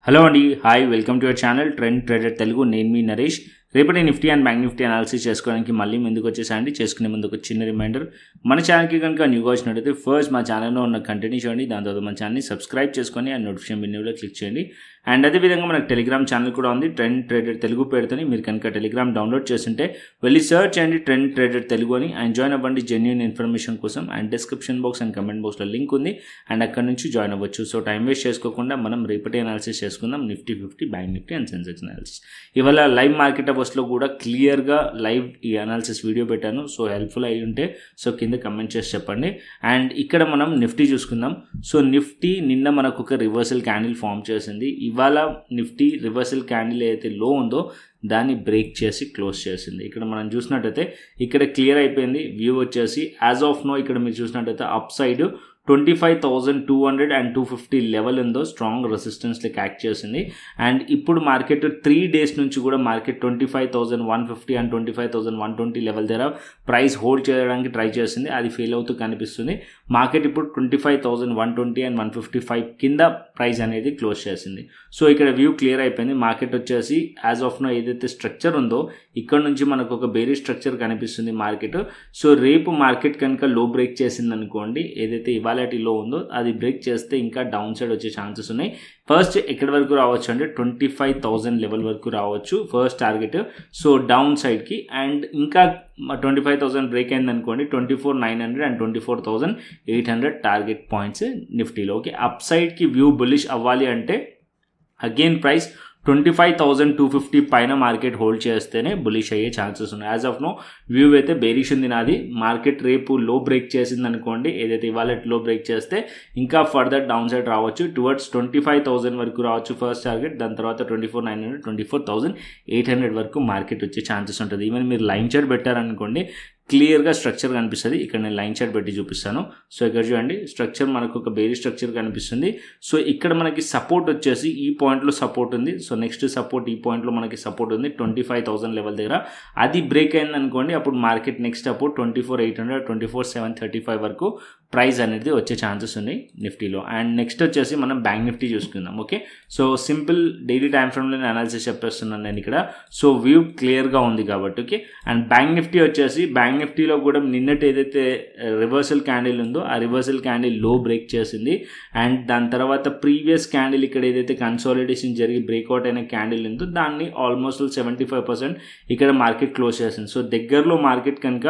Hello అండి, hi, welcome to your channel trend trader Telugu. నేను మీ నరేష్. రేపటి Nifty and bank Nifty analysis చేసుకోవడానికి మళ్ళీ ముందుకు వచ్చేసాయండి. చేసుకునే ముందు ఒక చిన్న రిమైండర్, మన ఛానల్కి కనుక న్యూగా వచ్చినట్టయితే ఫస్ట్ మా ఛానల్లో ఉన్న కంటెంట్ చూడండి, దాని తర్వాత మన ఛానల్ని సబ్స్క్రైబ్ చేసుకొని అండ్ నోటిఫికేషన్ బిల్లులో క్లిక్ చేయండి. అండ్ అదేవిధంగా మనకు టెలిగ్రామ్ ఛానల్ కూడా ఉంది, ట్రెండ్ ట్రేడర్ తెలుగు పేరుతోని. మీరు కనుక టెలిగ్రామ్ డౌన్లోడ్ చేస్తుంటే వెళ్ళి సర్చ్ చేయండి ట్రెండ్ ట్రేడర్ తెలుగు అని, అండ్ జాయిన్ అవ్వండి జెన్యూన్ ఇన్ఫర్మేషన్ కోసం. And description box and comment బాక్స్లో లింక్ ఉంది, అండ్ అక్కడ నుంచి జాయిన్ అవ్వచ్చు. సో టైం వేస్ట్ చేసుకోకుండా మనం రేపటి అనాలిసిస్ చేసుకుందాం, Nifty 50, bank Nifty and Sensex analysis. ఇవాళ లైవ్ మార్కెట్ అవర్స్లో కూడా క్లియర్గా లైవ్ ఈ అనాలిసిస్ వీడియో పెట్టాను. సో హెల్ప్ఫుల్ అయి ఉంటే సో కింద కమెంట్ చేసి చెప్పండి. అండ్ ఇక్కడ మనం నిఫ్టీ చూసుకుందాం. సో నిఫ్టీ నిన్న మనకు ఒక రివర్సల్ క్యాండిల్ ఫామ్ చేసింది. ఇవాళ నిఫ్టీ రివర్సల్ క్యాండిల్ ఏదైతే లో ఉందో దాన్ని బ్రేక్ చేసి క్లోజ్ చేసింది. ఇక్కడ మనం చూసినట్టయితే ఇక్కడ క్లియర్ అయిపోయింది వ్యూ వచ్చేసి. యాజ్ ఆఫ్ నో ఇక్కడ మీరు చూసినట్టయితే అప్ సైడ్ 25,200 and 250 లెవెల్ ఉందో స్ట్రాంగ్ రెసిస్టెన్స్ లెక్క యాక్ట్ చేసింది. అండ్ ఇప్పుడు మార్కెట్ 3 days నుంచి కూడా మార్కెట్ 25,150 and 25,120 లెవెల్ దగ్గర ప్రైస్ హోల్డ్ చేయడానికి ట్రై చేసింది. అది ఫెయిల్ అవుతూ కనిపిస్తుంది. మార్కెట్ ఇప్పుడు 25,120 and 155 కింద ప్రైస్ అనేది క్లోజ్ చేసింది. సో ఇక్కడ వ్యూ క్లియర్ అయిపోయింది. మార్కెట్ వచ్చేసి యాజ్ ఆఫ్ నో ఏదైతే స్ట్రక్చర్ ఉందో ఇక్కడ నుంచి మనకు ఒక బేరీ స్ట్రక్చర్ కనిపిస్తుంది మార్కెట్. సో రేపు మార్కెట్ కనుక లో బ్రేక్ చేసింది అనుకోండి, ఏదైతే ఇవాళ లో ఉందో అది బ్రేక్ చేస్తే ఇంకా డౌన్ సైడ్ వచ్చే ఛాన్సెస్ ఉన్నాయి. ఫస్ట్ ఎక్కడి వరకు రావచ్చు అంటే 25,000 లెవెల్ వరకు రావచ్చు ఫస్ట్ టార్గెట్. సో డౌన్ సైడ్కి. అండ్ ఇంకా 25,000 బ్రేక్ అయింది అనుకోండి 24,900 and 24,800 టార్గెట్ పాయింట్స్ నిఫ్టీలో. ఓకే, అప్ సైడ్కి వ్యూ బుల్లిష్ అవ్వాలి అంటే అగైన్ ప్రైస్ 25,250 పైన మార్కెట్ హోల్డ్ చేస్తేనే బులిష్ అయ్యే ఛాన్సెస్ ఉన్నాయి. యాజ్ ఆఫ్ నో వ్యూ అయితే బేరిష్ ఉంది నాది. మార్కెట్ రేపు లో బ్రేక్ చేసింది అనుకోండి, ఏదైతే ఇవాళ లో బ్రేక్ చేస్తే ఇంకా ఫర్దర్ డౌన్ సైడ్ రావచ్చు, టువర్డ్స్ 25,000 వరకు రావచ్చు ఫస్ట్ టార్గెట్. దాని తర్వాత 24,900, 24,800 వరకు మార్కెట్ వచ్చే ఛాన్సెస్ ఉంటుంది. ఈవెన్ మీరు లైన్ చార్ట్ పెట్టారనుకోండి క్లియర్గా స్ట్రక్చర్ కనిపిస్తుంది. ఇక్కడ నేను లైన్ చార్ట్ పెట్టి చూపిస్తాను. సో ఇక్కడ చూడండి, స్ట్రక్చర్ మనకు ఒక బేరీ స్ట్రక్చర్ కనిపిస్తుంది. సో ఇక్కడ మనకి సపోర్ట్ వచ్చేసి ఈ పాయింట్లో సపోర్ట్ ఉంది. సో నెక్స్ట్ సపోర్ట్ ఈ పాయింట్లో మనకి సపోర్ట్ ఉంది 25,000 లెవెల్ దగ్గర. అది బ్రేక్ అయింది అనుకోండి అప్పుడు మార్కెట్ నెక్స్ట్ అప్పుడు 24,800, 24,735 వరకు ప్రైస్ అనేది వచ్చే ఛాన్సెస్ ఉన్నాయి నిఫ్టీలో. అండ్ నెక్స్ట్ వచ్చేసి మనం బ్యాంక్ నిఫ్టీ చూసుకుందాం. Okay, so simple daily time ఫ్రేమ్లో అనాలిసిస్ చెప్పేస్తున్నాను నేను ఇక్కడ. సో వ్యూ క్లియర్గా ఉంది కాబట్టి. ఓకే, అండ్ బ్యాంక్ నిఫ్టీ వచ్చేసి బ్యాంక్ నిఫ్టీలో కూడా నిన్నటి ఏదైతే రివర్సల్ క్యాండిల్ ఉందో ఆ రివర్సల్ క్యాండిల్ లో బ్రేక్ చేసింది. అండ్ దాని తర్వాత ప్రీవియస్ క్యాండిల్ ఇక్కడ ఏదైతే కన్సాలిడేషన్ జరిగి బ్రేక్అవుట్ అయిన క్యాండిల్ ఉందో దాన్ని ఆల్మోస్ట్ 75% ఇక్కడ మార్కెట్ క్లోజ్ చేసింది. సో దగ్గరలో మార్కెట్ కనుక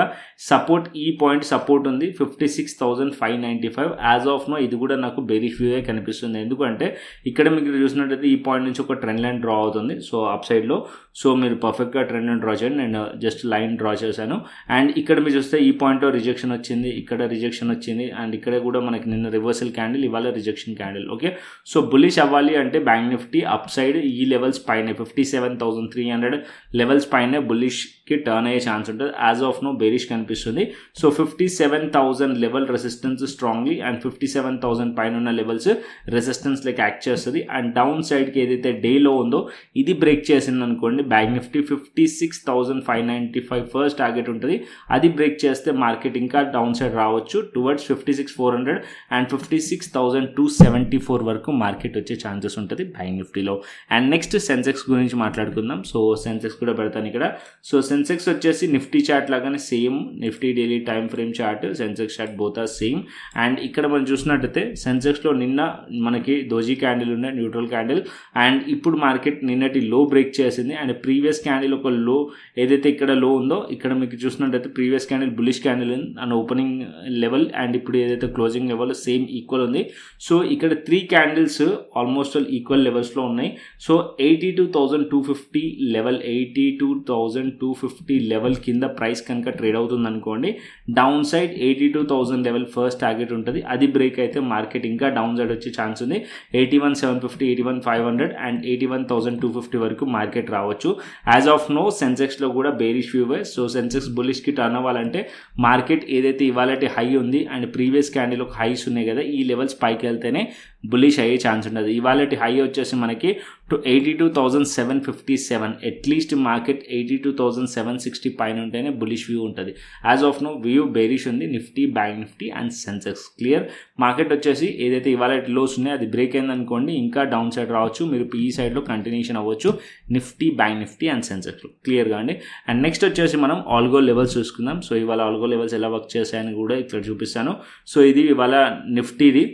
సపోర్ట్ ఈ పాయింట్ సపోర్ట్ ఉంది 56,595. యాజ్ ఆఫ్ నో ఇది కూడా నాకు బేరిష్ వ్యూయే కనిపిస్తుంది. ఎందుకంటే ఇక్కడ మీకు చూసినట్టయితే ఈ పాయింట్ నుంచి ఒక ట్రెండ్ లైన్ డ్రా అవుతుంది. సో అప్ సైడ్లో. సో మీరు పర్ఫెక్ట్గా ట్రెండ్ లైన్ డ్రా చేయండి. నేను జస్ట్ లైన్ డ్రా చేశాను. అండ్ ఇక్కడ మీరు చూస్తే ఈ పాయింట్లో రిజెక్షన్ వచ్చింది, ఇక్కడ రిజెక్షన్ వచ్చింది. అండ్ ఇక్కడ కూడా మనకి నిన్న రివర్సల్ క్యాండిల్, ఇవాళ rejection candle. Okay, so bullish అవ్వాలి అంటే బ్యాంక్ నిఫ్టీ అప్ సైడ్ ఈ లెవెల్స్ పైన 57,300 లెవెల్స్ పైన బులిష్కి టర్న్ అయ్యే ఛాన్స్ ఉంటుంది. యాజ్ ఆఫ్ నో బేరిష్ కనిపిస్తుంది. So 57,000 level resistance strongly and 57,000 పైన ఉన్న లెవెల్స్ రెసిస్టెన్స్ లైక్ యాక్ట్ చేస్తుంది. అండ్ డౌన్ సైడ్కి ఏదైతే డేలో ఉందో ఇది బ్రేక్ చేసింది అనుకోండి బ్యాంక్ నిఫ్టీ 56,595 ఫస్ట్ టార్గెట్ ఉంటుంది. అది బ్రేక్ చేస్తే మార్కెట్ ఇంకా డౌన్ సైడ్ రావచ్చు టువర్డ్స్ 56,400 and 56,274 వరకు మార్కెట్ వచ్చే ఛాన్సెస్ ఉంటుంది బ్యాంక్ నిఫ్టీలో. అండ్ నెక్స్ట్ సెన్సెక్స్ గురించి మాట్లాడుకుందాం. సో సెన్సెక్స్ కూడా పెడతాను ఇక్కడ. సో సెన్సెక్స్ వచ్చేసి నిఫ్టీ చార్ట్ లాగానే same, Nifty daily time frame chart, Sensex chart both are same. And ఇక్కడ మనం చూసినట్టయితే సెన్సెక్స్లో నిన్న మనకి దోజీ క్యాండిల్ ఉన్నాయి, న్యూట్రల్ క్యాండిల్. అండ్ ఇప్పుడు మార్కెట్ నిన్నటి లో బ్రేక్ చేసింది. అండ్ ప్రీవియస్ క్యాండిల్ ఒక లో ఏదైతే ఇక్కడ లో ఉందో ఇక్కడ మీకు చూసినట్టయితే previous candle bullish candle and opening level and ఇప్పుడు ఏదైతే క్లోజింగ్ లెవెల్ సేమ్ ఈక్వల్ ఉంది. సో ఇక్కడ 3 క్యాండిల్స్ ఆల్మోస్ట్ ఈక్వల్ లెవెల్స్లో ఉన్నాయి. సో 82,250 లెవెల్, 82,250 లెవెల్ కింద ప్రైస్ కనుక ట్రేడ్ అవుతుంది అనుకోండి down side 82,000 level first target ఉంటుంది. అది బ్రేక్ అయితే మార్కెట్ ఇంకా డౌన్ సైడ్ వచ్చే ఛాన్స్ ఉంది. 81,750, 81,500 అండ్ 81,250 వరకు మార్కెట్ రావచ్చు. యాజ్ ఆఫ్ నో సెన్సెక్స్లో కూడా బేరిష్ వ్యూ. సో సెన్సెక్స్ బులిష్కి టర్న్ అవ్వాలంటే మార్కెట్ ఏదైతే ఇవాళ హై ఉంది అండ్ ప్రీవియస్ క్యాండిల్ ఒక హైస్ ఉన్నాయి కదా ఈ లెవెల్స్ పైకి వెళ్తేనే బులిష్ అయ్యే ఛాన్స్ ఉంటుంది. ఇవాళ హై వచ్చేసి మనకి 82,757, అట్లీస్ట్ మార్కెట్ 82,760 పైన ఉంటేనే బులిష్ వ్యూ ఉంటుంది. As of now view bearish ఉంది Nifty, bank Nifty and Sensex. Clear. Market వచ్చేసి ఏదైతే ఇవాళ లోస్ ఉన్నాయో అది బ్రేక్ అయింది అనుకోండి, ఇంకా డౌన్ సైడ్ రావచ్చు. మీరు పీఈ సైడ్లో కంటిన్యూషన్ అవ్వచ్చు నిఫ్టీ, బ్యాంక్ నిఫ్టీ అండ్ సెన్సెక్స్లో. క్లియర్గా అండి. అండ్ నెక్స్ట్ వచ్చేసి మనం ఆల్గో లెవెల్స్ చూసుకుందాం. సో ఇవాళ ఆల్గో లెవెల్స్ ఎలా వర్క్ చేశాయని కూడా ఇక్కడ చూపిస్తాను. సో ఇది ఇవాళ నిఫ్టీది.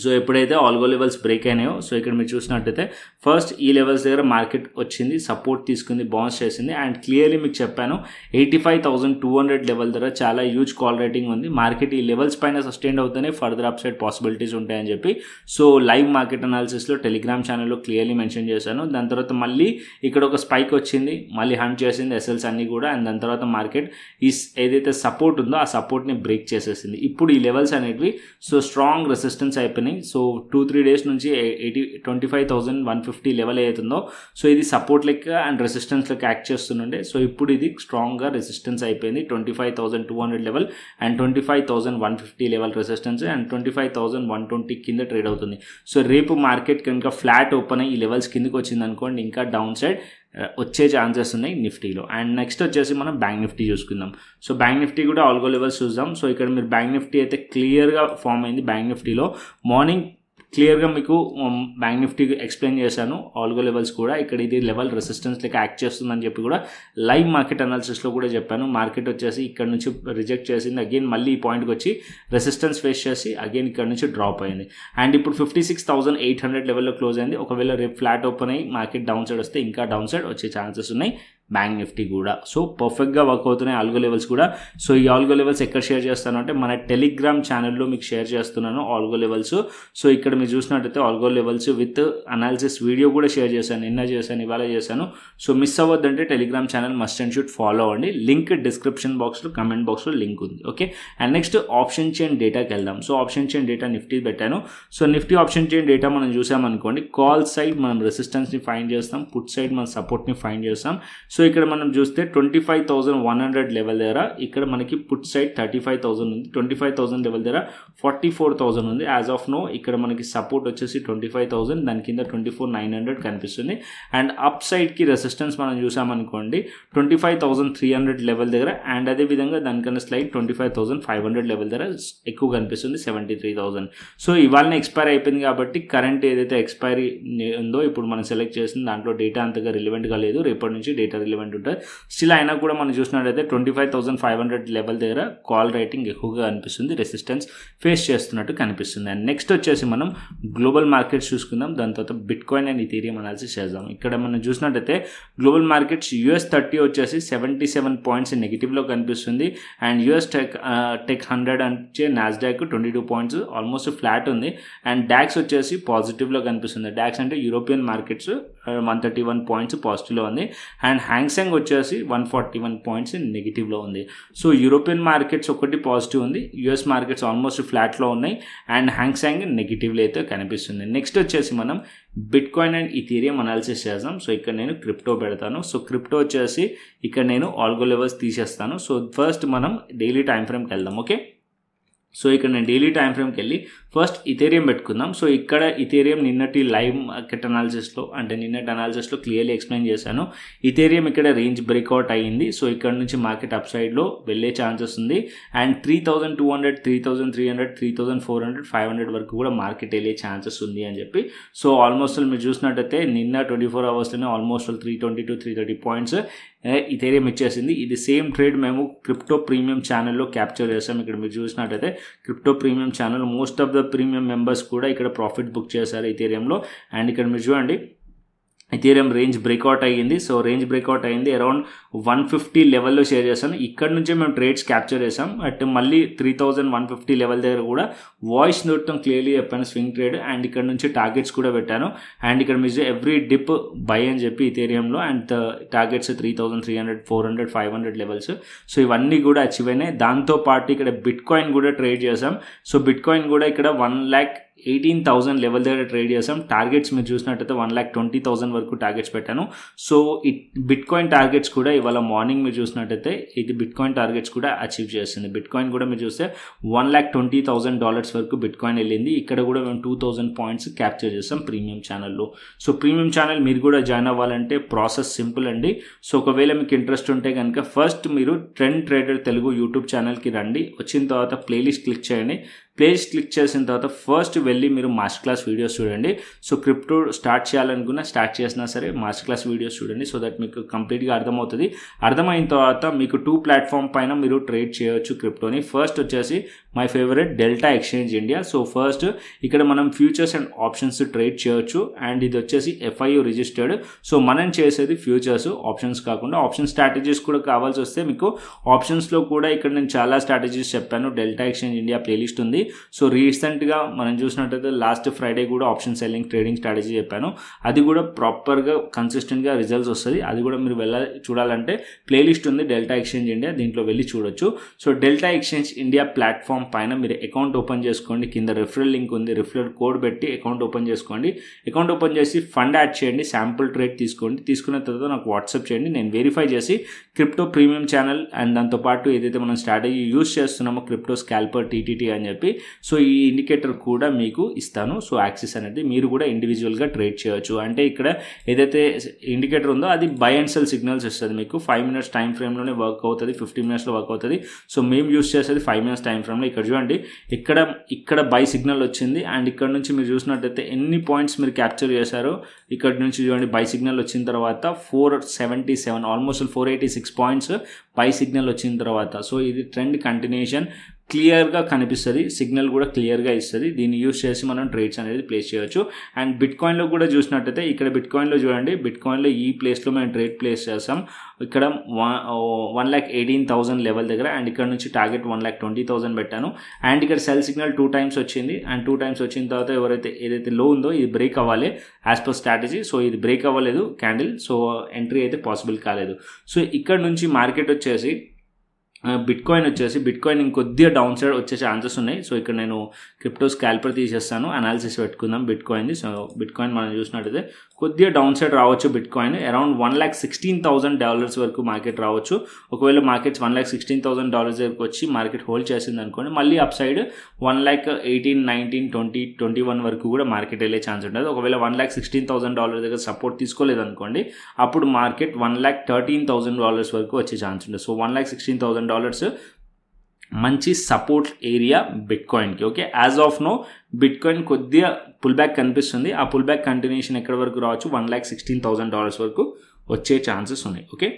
సో ఎప్పుడైతే ఆల్గో లెవెల్స్ బ్రేక్ అయినాయో, సో ఇక్కడ మీరు చూసినట్టయితే ఫస్ట్ ఈ లెవెల్స్ దగ్గర మార్కెట్ వచ్చింది, సపోర్ట్ తీసుకుంది, బౌన్స్ చేసింది. అండ్ క్లియర్లీ మీకు చెప్పాను 85,200 లెవెల్ దగ్గర చాలా హ్యూజ్ కాల్ రేటింగ్ ఉంది. మార్కెట్ ఈ లెవెల్స్ పైన సస్టైన్ అవుతూనే ఫర్దర్ అప్ సైడ్ పాసిబిలిటీస్ ఉంటాయని చెప్పి సో లైవ్ మార్కెట్ అనాలిసిస్లో టెలిగ్రామ్ ఛానల్లో క్లియర్లీ మెన్షన్ చేశాను. దాని తర్వాత మళ్ళీ ఇక్కడ ఒక స్పైక్ వచ్చింది, మళ్ళీ హంట్ చేసింది ఎస్ఎల్స్ అన్నీ కూడా. అండ్ దాని తర్వాత మార్కెట్ ఈ ఏదైతే సపోర్ట్ ఉందో ఆ సపోర్ట్ని బ్రేక్ చేసేసింది. ఇప్పుడు ఈ లెవెల్స్ అనేటివి సో స్ట్రాంగ్ రెసిస్టెన్స్ అయిపోయింది. సో 2-3 డేస్ నుంచి 25,150 లెవెల్ అవుతుందో సో ఇది సపోర్ట్ లెక్క అండ్ రెసిస్టెన్స్ లెక్క యాక్ట్ చేస్తుండే. సో ఇప్పుడు ఇది స్ట్రాంగ్గా రెసిస్టెన్స్ అయిపోయింది. 25,200 level and 25,150 level resistance and 25,120 కింద ట్రేడ్ అవుతుంది. సో రేపు మార్కెట్ కనుక ఫ్లాట్ ఓపెన్ అయ్యి ఈ లెవెల్స్ కిందకి వచ్చింది అనుకోండి, ఇంకా డౌన్ సైడ్ వచ్చే ఛాన్సెస్ ఉన్నాయి నిఫ్టీలో. అండ్ నెక్స్ట్ వచ్చేసి మనం బ్యాంక్ నిఫ్టీ చూసుకుందాం. సో బ్యాంక్ నిఫ్టీ కూడా ఆల్గో లెవెల్స్ చూద్దాం. సో ఇక్కడ మీరు బ్యాంక్ నిఫ్టీ అయితే క్లియర్గా ఫామ్ అయింది. బ్యాంక్ నిఫ్టీలో మార్నింగ్ క్లియర్గా మీకు బ్యాంక్ నిఫ్టీకి ఎక్స్ప్లెయిన్ చేశాను. ఆల్గో లెవెల్స్ కూడా ఇక్కడ ఇది లెవెల్ రెసిస్టెన్స్ లెక్క యాక్ట్ చేస్తుందని చెప్పి కూడా లైవ్ మార్కెట్ అనాలిసిస్లో కూడా చెప్పాను. మార్కెట్ వచ్చేసి ఇక్కడ నుంచి రిజెక్ట్ చేసింది, అగైన్ మళ్ళీ ఈ పాయింట్కి వచ్చి రెసిస్టెన్స్ ఫేస్ చేసి అగైన్ ఇక్కడ నుంచి డ్రాప్ అయింది. అండ్ ఇప్పుడు 56,800 లెవెల్లో క్లోజ్ అయింది. ఒకవేళ రేపు ఫ్లాట్ ఓపెన్ అయ్యి మార్కెట్ డౌన్ సైడ్ వస్తే ఇంకా డౌన్ సైడ్ వచ్చే ఛాన్సెస్ ఉన్నాయి బ్యాంక్ నిఫ్టీ కూడా. సో పర్ఫెక్ట్గా వర్క్ అవుతున్నాయి ఆల్గో లెవెల్స్ కూడా. సో ఈ ఆల్గో లెవెల్స్ ఎక్కడ షేర్ చేస్తాను అంటే మన టెలిగ్రామ్ ఛానల్లో మీకు షేర్ చేస్తున్నాను ఆల్గో లెవెల్స్. సో ఇక్కడ మీరు చూసినట్టయితే algo levels with analysis video కూడా షేర్ చేశాను, నిన్న చేశాను, ఇవాళ చేశాను. సో మిస్ అవ్వద్దంటే Telegram channel must and should follow అవ్వండి. లింక్ డిస్క్రిప్షన్ బాక్స్లో, కమెంట్ బాక్స్లో లింక్ ఉంది. Okay. And next option chain డేటాకి వెళ్దాం. So option chain data Nifty పెట్టాను. So Nifty option chain data మనం చూసామనుకోండి, కాల్ సైడ్ మనం రెసిస్టెన్స్ని ఫైండ్ చేస్తాం, పుట్ సైడ్ మనం సపోర్ట్ని ఫైండ్ చేస్తాం. సో ఇక్కడ మనం చూస్తే 25,100 లెవెల్ దగ్గర ఇక్కడ మనకి పుట్ సైడ్ 35,000 ఉంది, 25,000 లెవెల్ దగ్గర 44,000 ఉంది. యాజ్ ఆఫ్ నో ఇక్కడ మనకి సపోర్ట్ వచ్చేసి 25,000, దాని కింద 24,900 కనిపిస్తుంది. అండ్ అప్ సైడ్కి రెసిస్టెన్స్ మనం చూసామనుకోండి 25,300 లెవెల్ దగ్గర. అండ్ అదేవిధంగా దానికన్నా స్లైడ్ 25,500 లెవెల్ దగ్గర ఎక్కువ కనిపిస్తుంది, 73,000. సో ఇవాళనే ఎక్స్పైర్ అయిపోయింది కాబట్టి కరెంట్ ఏదైతే ఎక్స్పైరీ ఉందో ఇప్పుడు మనం సెలెక్ట్ చేసిన దాంట్లో డేటా అంతగా రిలవెంట్గా లేదు, రేపటి నుంచి డేటా రిలవెంట్ ఉంటుంది. స్టిల్ అయినా కూడా మనం చూసినట్టయితే 25,500 లెవెల్ దగ్గర కాల్ రేటింగ్ ఎక్కువగా కనిపిస్తుంది, రెసిస్టెన్స్ ఫేస్ చేస్తున్నట్టు కనిపిస్తుంది. అండ్ నెక్స్ట్ వచ్చేసి మనం గ్లోబల్ మార్కెట్స్ చూసుకుందాం. దాని తర్వాత bit coin and Ethereum analysis చేద్దాం. ఇక్కడ మనం చూసినట్టయితే గ్లోబల్ మార్కెట్స్ US30 వచ్చేసి 77 పాయింట్స్ నెగిటివ్లో కనిపిస్తుంది. అండ్ US టెక్ 100 అంటే నాస్డాక్ 22 పాయింట్స్ ఆల్మోస్ట్ ఫ్లాట్ ఉంది. అండ్ డాక్స్ వచ్చేసి పాజిటివ్లో కనిపిస్తుంది. డాక్స్ అంటే యూరోపియన్ మార్కెట్స్ 131 పాయింట్స్ పాజిటివ్లో ఉంది. అండ్ హ్యాంగ్సెంగ్ వచ్చేసి 141 పాయింట్స్ నెగిటివ్లో ఉంది. సో యూరోపియన్ మార్కెట్స్ ఒకటి పాజిటివ్ ఉంది, US మార్కెట్స్ ఆల్మోస్ట్ ఫ్లాట్లో ఉన్నాయి. అండ్ హ్యాంగ్సెంగ్ నెగిటివ్లో అయితే కనిపిస్తుంది. నెక్స్ట్ వచ్చేసి మనం bit coin and Ethereum analysis చేద్దాం. సో ఇక్కడ నేను క్రిప్టో పెడతాను. సో క్రిప్టో వచ్చేసి ఇక్కడ నేను ఆల్గో లెవెల్స్ తీసేస్తాను. సో ఫస్ట్ మనం డైలీ టైం ఫ్రేమ్కి వెళ్దాం. ఓకే. సో ఇక్కడ నేను డైలీ టైం ఫ్రేమ్కి వెళ్ళి ఫస్ట్ ఇథేరియం పెట్టుకుందాం. సో ఇక్కడ ఇథేరియం నిన్నటి లైవ్ మార్కెట్ అనాలిసిస్లో అంటే నిన్నటి అనాలిసిస్లో క్లియర్లీ ఎక్స్ప్లెయిన్ చేశాను. ఇథేరియం ఇక్కడ రేంజ్ బ్రేక్అవుట్ అయ్యింది. సో ఇక్కడ నుంచి మార్కెట్ అప్ సైడ్లో వెళ్ళే ఛాన్సెస్ ఉంది. అండ్ 3,200, 3,300, 3,400, 500 వరకు కూడా మార్కెట్ వెళ్ళే ఛాన్సెస్ ఉంది అని చెప్పి. సో ఆల్మోస్ట్ మీరు చూసినట్టయితే నిన్న 24 అవర్స్లోనే ఆల్మోస్ట్ 320-330 పాయింట్స్ ఇథేరియం ఇచ్చేసింది. ఇది సేమ్ ట్రేడ్ మేము క్రిప్టో ప్రీమియం ఛానల్లో క్యాప్చర్ చేసాం. ఇక్కడ మీరు చూసినట్టయితే crypto premium channel most of the premium members కూడా ఇక్కడ ప్రాఫిట్ బుక్ చేశారు ఇథేరియంలో. అండ్ ఇక్కడ మీరు చూడండి ఇథేరియం రేంజ్ బ్రేక్అవుట్ అయ్యింది. సో రేంజ్ బ్రేక్అవుట్ అయ్యింది అరౌండ్ 150 లెవెల్లో షేర్ చేశాను. ఇక్కడ నుంచే మేము ట్రేడ్స్ క్యాప్చర్ చేసాం. బట్ మళ్ళీ 3,150 లెవెల్ దగ్గర కూడా వాయిస్ నోట్ క్లియర్లీ చెప్పాను స్వింగ్ ట్రేడ్. అండ్ ఇక్కడ నుంచి టార్గెట్స్ కూడా పెట్టాను. అండ్ ఇక్కడ మీరు ఎవ్రీ డిప్ బై అని చెప్పి ఇథేరియంలో. And targets 3,300, 400, 500 levels. సో ఇవన్నీ కూడా అచీవ్ అయినాయి. దాంతోపాటు ఇక్కడ బిట్ కాయిన్ కూడా ట్రేడ్ చేసాం. సో బిట్ కాయిన్ కూడా ఇక్కడ 1,00,000 18,000 లెవెల్ దగ్గర ట్రేడ్ చేసాం. టార్గెట్స్ మీరు చూసినట్టయితే 1,20,000 వరకు టార్గెట్స్ పెట్టాను. సో బిట్ కాయిన్ టార్గెట్స్ కూడా ఇవాళ మార్నింగ్ మీరు చూసినట్టయితే ఇది బిట్ కాయిన్ టార్గెట్స్ కూడా అచీవ్ చేస్తుంది. బిట్ కాయిన్ కూడా మీరు చూస్తే $1,20,000 వరకు బిట్ కాయిన్ వెళ్ళింది. ఇక్కడ కూడా మేము 2,000 పాయింట్స్ క్యాప్చర్ చేస్తాం ప్రీమియం ఛానల్లో. సో ప్రీమియం ఛానల్ మీరు కూడా జాయిన్ అవ్వాలంటే ప్రాసెస్ సింపుల్ అండి. సో ఒకవేళ మీకు ఇంట్రెస్ట్ ఉంటే కనుక ఫస్ట్ మీరు ట్రెండ్ ట్రేడర్ తెలుగు యూట్యూబ్ ఛానల్కి రండి. వచ్చిన తర్వాత ప్లేలిస్ట్ క్లిక్ చేయండి. ప్లేలిస్ట్ క్లిక్ చేసిన తర్వాత ఫస్ట్ వెళ్ళి మీరు మాస్టర్ క్లాస్ వీడియోస్ చూడండి. సో క్రిప్టో స్టార్ట్ చేయాలనుకున్నా స్టార్ట్ చేసినా సరే మాస్టర్ క్లాస్ వీడియోస్ చూడండి. సో దట్ మీకు కంప్లీట్గా అర్థమవుతుంది. అర్థమైన తర్వాత మీకు 2 ప్లాట్ఫామ్ పైన మీరు ట్రేడ్ చేయొచ్చు క్రిప్టోని. ఫస్ట్ వచ్చేసి my favourite delta exchange India. So first ఇక్కడ మనం ఫ్యూచర్స్ అండ్ ఆప్షన్స్ ట్రేడ్ చేయొచ్చు. అండ్ ఇది వచ్చేసి FIU రిజిస్టర్డ్. సో మనం చేసేది ఫ్యూచర్స్, ఆప్షన్స్ కాకుండా. ఆప్షన్ స్ట్రాటజీస్ కూడా కావాల్సి వస్తే మీకు ఆప్షన్స్లో కూడా ఇక్కడ నేను చాలా స్ట్రాటజీస్ చెప్పాను. డెల్టా ఎక్స్చేంజ్ ఇండియా ప్లేలిస్ట్ ఉంది. సో రీసెంట్గా మనం చూసినట్టయితే లాస్ట్ ఫ్రైడే కూడా ఆప్షన్ సెల్లింగ్ ట్రేడింగ్ స్ట్రాటజీ చెప్పాను. అది కూడా ప్రాపర్గా కన్సిస్టెంట్గా రిజల్ట్స్ వస్తుంది. అది కూడా మీరు చూడాలంటే ప్లేలిస్ట్ ఉంది డెల్టా ఎక్స్చేంజ్ ఇండియా, దీంట్లో వెళ్ళి చూడొచ్చు. So delta exchange India platform పైన మీరు అకౌంట్ ఓపెన్ చేసుకోండి. కింద రిఫరల్ లింక్ ఉంది, రిఫరల్ కోడ్ పెట్టి అకౌంట్ ఓపెన్ చేసుకోండి. అకౌంట్ ఓపెన్ చేసి ఫండ్ యాడ్ చేయండి, శాంపుల్ ట్రేడ్ తీసుకోండి. తీసుకున్న తర్వాత నాకు వాట్సాప్ చేయండి. నేను వెరిఫై చేసి క్రిప్టో ప్రీమియం ఛానల్ అండ్ దాంతోపాటు ఏదైతే మనం స్ట్రాటజీ యూజ్ చేస్తున్నామో క్రిప్టో స్కాల్పర్ TTT అని చెప్పి, సో ఈ ఇండికేటర్ కూడా మీకు ఇస్తాను. సో యాక్సిస్ అనేది మీరు కూడా ఇండివిజువల్గా ట్రేడ్ చేయొచ్చు. అంటే ఇక్కడ ఏదైతే ఇండికేటర్ ఉందో అది బై అండ్ సెల్ సిగ్నల్స్ ఇస్తుంది మీకు. 5 మినిట్స్ టైం ఫ్రేమ్లోనే వర్క్ అవుతుంది, 15 మినిట్స్లో వర్క్ అవుతుంది. సో మేము యూజ్ చేసేది 5 మినిట్స్ టైం ఫ్రేమ్లో. ఇక్కడ చూడండి, ఇక్కడ బై సిగ్నల్ వచ్చింది. అండ్ ఇక్కడ నుంచి మీరు చూసినట్టయితే ఎన్ని పాయింట్స్ మీరు క్యాప్చర్ చేశారో ఇక్కడ నుంచి చూడండి. బై సిగ్నల్ వచ్చిన తర్వాత 477 ఆల్మోస్ట్ 486 పాయింట్స్ బై సిగ్నల్ వచ్చిన తర్వాత. సో ఇది ట్రెండ్ కంటిన్యూషన్ క్లియర్గా కనిపిస్తుంది. సిగ్నల్ కూడా క్లియర్గా ఇస్తుంది. దీన్ని యూజ్ చేసి మనం ట్రేడ్స్ అనేది ప్లేస్ చేయొచ్చు. అండ్ బిట్ కాయిన్లో కూడా చూసినట్టయితే ఇక్కడ బిట్ కాయిన్లో చూడండి, బిట్ కాయిన్లో ఈ ప్లేస్లో మేము ట్రేడ్ ప్లేస్ చేస్తాం. ఇక్కడ 1,18,000 లెవెల్ దగ్గర. అండ్ ఇక్కడ నుంచి టార్గెట్ 1,20,000 పెట్టాను. అండ్ ఇక్కడ సెల్ సిగ్నల్ 2 టైమ్స్ వచ్చింది. అండ్ 2 టైమ్స్ వచ్చిన తర్వాత ఏదైతే లో ఉందో ఇది బ్రేక్ అవ్వాలి యాజ్ పర్ స్ట్రాటజీ. సో ఇది బ్రేక్ అవ్వలేదు క్యాండిల్. సో ఎంట్రీ అయితే పాసిబుల్ కాలేదు. సో ఇక్కడ నుంచి మార్కెట్ వచ్చేసి బిట్ కాయిన్ ఇంకొద్దిగా డౌన్ సైడ్ వచ్చే ఛాన్సెస్ ఉన్నాయి. సో ఇక్కడ నేను క్రిప్టో స్కాల్పర్ తీసేస్తాను, అనాలిసిస్ పెట్టుకుందాం బిట్ కాయిన్ది. సో బిట్ కాయిన్ మనం చూసినట్టయితే కొద్దిగా డౌన్ సైడ్ రావచ్చు. బిట్ కాయిన్ అరౌండ్ $1,16,000 వరకు మార్కెట్ రావచ్చు. ఒకవేళ మార్కెట్స్ $1,16,000 దగ్గరకు వచ్చి మార్కెట్ హోల్డ్ చేసింది అనుకోండి, మళ్ళీ అప్ సైడ్ 1,18,000, 19,000, 20,000, 21,000 వరకు కూడా మార్కెట్ వెళ్ళే ఛాన్స్ ఉంటుంది. ఒకవేళ $1,16,000 దగ్గర సపోర్ట్ తీసుకోలేదు అనుకోండి, అప్పుడు మార్కెట్ $1,13,000 వరకు వచ్చే ఛాన్స్ ఉంటుంది. సో $1,16,000 మంచి సపోర్ట్ ఏరియా బిట్ కాయిన్కి. Okay, as of now bitcoin కొద్దిగా పుల్ బ్యాక్ కనిపిస్తుంది. ఆ పుల్ బ్యాక్ కంటిన్యూషన్ ఎక్కడి వరకు రావచ్చు, $1,16,000 వరకు వచ్చే ఛాన్సెస్ ఉన్నాయి. ఓకే,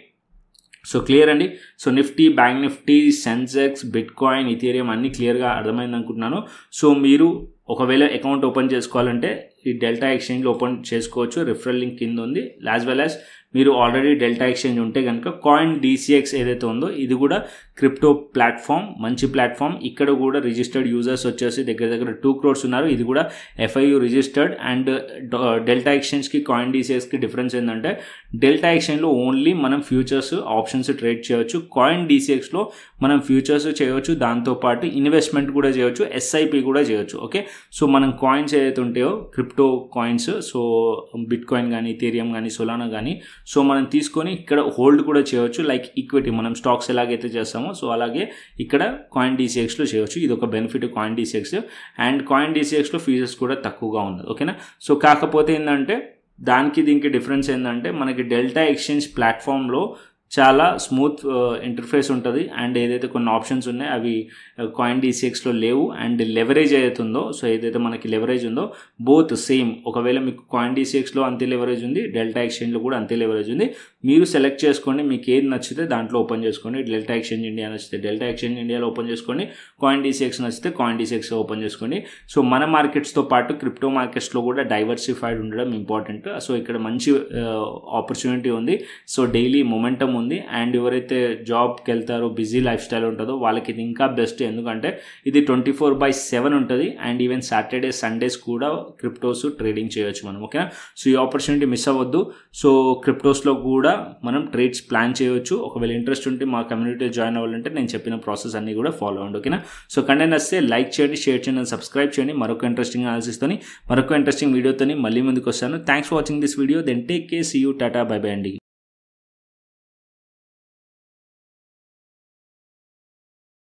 సో క్లియర్ అండి. So Nifty, bank Nifty, Sensex, bit coin, Ethereum అన్నీ క్లియర్గా అర్థమైంది అనుకుంటున్నాను. సో మీరు ఒకవేళ అకౌంట్ ఓపెన్ చేసుకోవాలంటే ఈ డెల్టా ఎక్స్చేంజ్లో ఓపెన్ చేసుకోవచ్చు. రిఫరల్ లింక్ కింద ఉంది. యాజ్ వెల్ యాజ్ మీరు ఆల్రెడీ డెల్టా ఎక్స్చేంజ్ ఉంటే కనుక కాయిన్ DCX ఏదైతే ఉందో ఇది కూడా క్రిప్టో ప్లాట్ఫామ్, మంచి ప్లాట్ఫామ్. ఇక్కడ కూడా రిజిస్టర్డ్ యూజర్స్ వచ్చేసి దగ్గర 2 crores ఉన్నారు. ఇది కూడా FIU రిజిస్టర్డ్. అండ్ డెల్టా ఎక్స్చేంజ్కి కాయిన్ DCXకి డిఫరెన్స్ ఏంటంటే డెల్టా ఎక్స్చేంజ్లో ఓన్లీ మనం ఫ్యూచర్స్, ఆప్షన్స్ ట్రేడ్ చేయొచ్చు. కాయిన్ DCXలో మనం ఫ్యూచర్స్ చేయవచ్చు, దాంతోపాటు ఇన్వెస్ట్మెంట్ కూడా చేయవచ్చు, SIP కూడా చేయవచ్చు. ఓకే, సో మనం కాయిన్స్ ఏదైతే ఉంటాయో crypto coins, so bit coin కానీ, ఇథీరియం కానీ, సోలానా కానీ, సో మనం తీసుకొని ఇక్కడ హోల్డ్ కూడా చేయవచ్చు. లైక్ ఈక్విటీ మనం స్టాక్స్ ఎలాగైతే చేస్తామో సో అలాగే ఇక్కడ కాయిన్ DCXలో చేయవచ్చు. ఇది ఒక benefit coin DCX. And coin DCXలో ఫీజెస్ కూడా తక్కువగా ఉన్నది. ఓకేనా, సో కాకపోతే ఏంటంటే దీనికి డిఫరెన్స్ ఏంటంటే మనకి డెల్టా ఎక్స్చేంజ్ ప్లాట్ఫామ్లో చాలా స్మూత్ ఇంటర్ఫేస్ ఉంటుంది. అండ్ ఏదైతే కొన్ని ఆప్షన్స్ ఉన్నాయో అవి కాయిన్ DCXలో లేవు. అండ్ లెవరేజ్ ఏదైతే ఉందో, సో ఏదైతే మనకి లెవరేజ్ ఉందో బోత్ సేమ్. ఒకవేళ మీకు కాయిన్ DCXలో అంతే లెవరేజ్ ఉంది, డెల్టా ఎక్స్చేంజ్లో కూడా అంతే లెవరేజ్ ఉంది. మీరు సెలెక్ట్ చేసుకోండి, మీకు ఏది నచ్చితే దాంట్లో ఓపెన్ చేసుకోండి. డెల్టా ఎక్స్చేంజ్ ఇండియా నచ్చితే డెల్టా ఎక్స్చేంజ్ ఇండియాలో ఓపెన్ చేసుకోండి, కాయిన్ DCX నచ్చితే కాయిన్ DCX ఓపెన్ చేసుకోండి. సో మన మార్కెట్స్తో పాటు క్రిప్టో మార్కెట్స్లో కూడా డైవర్సిఫైడ్ ఉండడం ఇంపార్టెంట్. సో ఇక్కడ మంచి ఆపర్చునిటీ ఉంది. సో డైలీ మొమెంటమ్ ఉంది. అండ్ ఎవరైతే జాబ్కి వెళ్తారో బిజీ లైఫ్ స్టైల్ ఉంటుందో వాళ్ళకి ఇది ఇంకా బెస్ట్. ఎందుకంటే ఇది 24/7 ఉంటుంది. అండ్ ఈవెన్ సాటర్డే సండేస్ కూడా క్రిప్టోస్ ట్రేడింగ్ చేయొచ్చు మనం. ఓకేనా, సో ఈ ఆపర్చునిటీ మిస్ అవ్వద్దు. సో క్రిప్టోస్లో కూడా మనం ట్రేడ్స్ ప్లాన్ చేయొచ్చు. ఒకవేళ ఇంట్రెస్ట్ ఉంటే మా కమ్యూనిటీ జాయిన్ అవ్వాలంటే నేను చెప్పిన ప్రాసెస్ అన్ని కూడా ఫాలో అవ్వండి. ఓకేనా, సో కంటెంట్ వస్తే లైక్ చేయండి, షేర్ చేయండి, సబ్స్క్రైబ్ చేయండి. మరొక ఇంట్రెస్టింగ్ అనాలిసిస్తోని మరొక ఇంట్రెస్టింగ్ వీడియోతోని మళ్ళీ ముందుకు వస్తాను. Thanks for watching this video. Then take care, see you, tata, bye bye అండి.